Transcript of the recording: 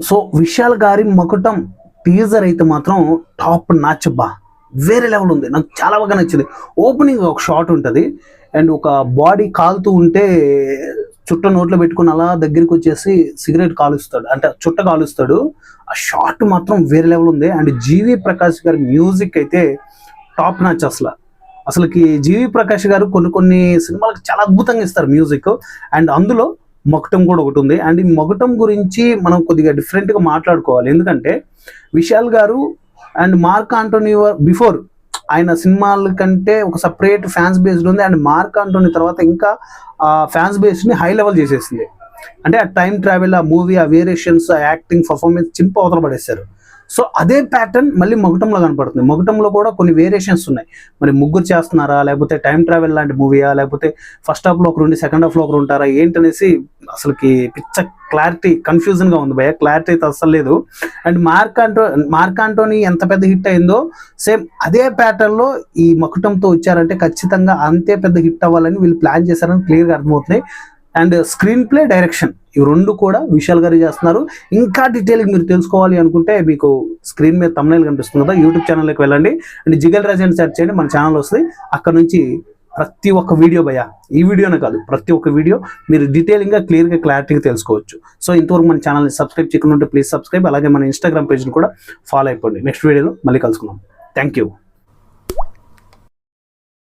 So Vishal గారి మకుటం teaser అయితే మాత్రం టాప్ నాచ్ బా, వేరే లెవెల్ ఉంది. నాకు చాలా బాగా నచ్చింది. ఓపెనింగ్ ఒక షాట్ ఉంటుంది అండ్ ఒక బాడీ కాలుతూ ఉంటే చుట్ట నోట్లో పెట్టుకుని అలా దగ్గరికి వచ్చేసి సిగరెట్ కాలుస్తాడు, అంటే చుట్ట కాలుస్తాడు. ఆ షాట్ మాత్రం వేరే లెవెల్ ఉంది. అండ్ జీవి ప్రకాష్ గారి మ్యూజిక్ అయితే టాప్ నాచ్. అసలుకి జీవి ప్రకాష్ గారు కొన్ని సినిమాలకు చాలా అద్భుతంగా ఇస్తారు మ్యూజిక్. అండ్ అందులో మకుటం కూడా ఒకటి ఉంది. అండ్ ఈ మకుటం గురించి మనం కొద్దిగా డిఫరెంట్గా మాట్లాడుకోవాలి. ఎందుకంటే విశాల్ గారు అండ్ మార్క్ ఆంటోనీ బిఫోర్ ఆయన సినిమాల కంటే ఒక సపరేట్ ఫ్యాన్స్ బేస్డ్ ఉంది. అండ్ మార్క్ ఆంటోనీ తర్వాత ఇంకా ఆ ఫ్యాన్స్ బేస్ని హై లెవెల్ చేసేసింది. అంటే ఆ టైం ట్రావెల్, ఆ మూవీ, ఆ వేరియేషన్స్, ఆ యాక్టింగ్, పర్ఫార్మెన్స్ చింప అవతల పడేశారు. సో అదే ప్యాటర్న్ మళ్ళీ మకుటంలో కనపడుతుంది. మకుటంలో కూడా కొన్ని వేరియేషన్స్ ఉన్నాయి. మరి ముగ్గురు చేస్తున్నారా, లేకపోతే టైం ట్రావెల్ లాంటి మూవీయా, లేకపోతే ఫస్ట్ హాఫ్లో ఒకరు ఉండి సెకండ్ హాఫ్లో ఒకరు ఉంటారా ఏంటనేసి అసలుకి పిచ్చ క్లారిటీ కన్ఫ్యూజన్గా ఉంది భయ. క్లారిటీ అయితే అసలు లేదు. అండ్ మార్క్ ఆంటోనీ ఎంత పెద్ద హిట్ అయిందో సేమ్ అదే ప్యాటర్న్లో ఈ మకుటంతో వచ్చారంటే ఖచ్చితంగా అంతే పెద్ద హిట్ అవ్వాలని వీళ్ళు ప్లాన్ చేశారని క్లియర్గా అర్థమవుతున్నాయి. అండ్ స్క్రీన్ ప్లే, డైరెక్షన్ ఇవి రెండు కూడా విశాల్ గారు చేస్తున్నారు. ఇంకా డీటెయిల్గా మీరు తెలుసుకోవాలి అనుకుంటే మీకు స్క్రీన్ మీద తమ్నైల్ కనిపిస్తుంది కదా, యూట్యూబ్ ఛానల్కి వెళ్ళండి అండ్ జిగల్ రాజ్ అని సెర్చ్ చేయండి, మన ఛానల్ వస్తుంది. అక్కడ నుంచి ప్రతి ఒక్క వీడియో భయ, ఈ వీడియోనే కాదు ప్రతి ఒక్క వీడియో మీరు డీటెయిలింగ్గా క్లియర్గా క్లారిటీగా తెలుసుకోవచ్చు. సో ఇంతవరకు మన ఛానల్ని సబ్స్క్రైబ్ చేయకుండా ఉంటే ప్లీజ్ సబ్స్క్రైబ్. అలాగే మన ఇన్స్టాగ్రామ్ పేజ్ని కూడా ఫాలో అయిపోండి. నెక్స్ట్ వీడియోలో మళ్ళీ కలుసుకుందాం. Thank you.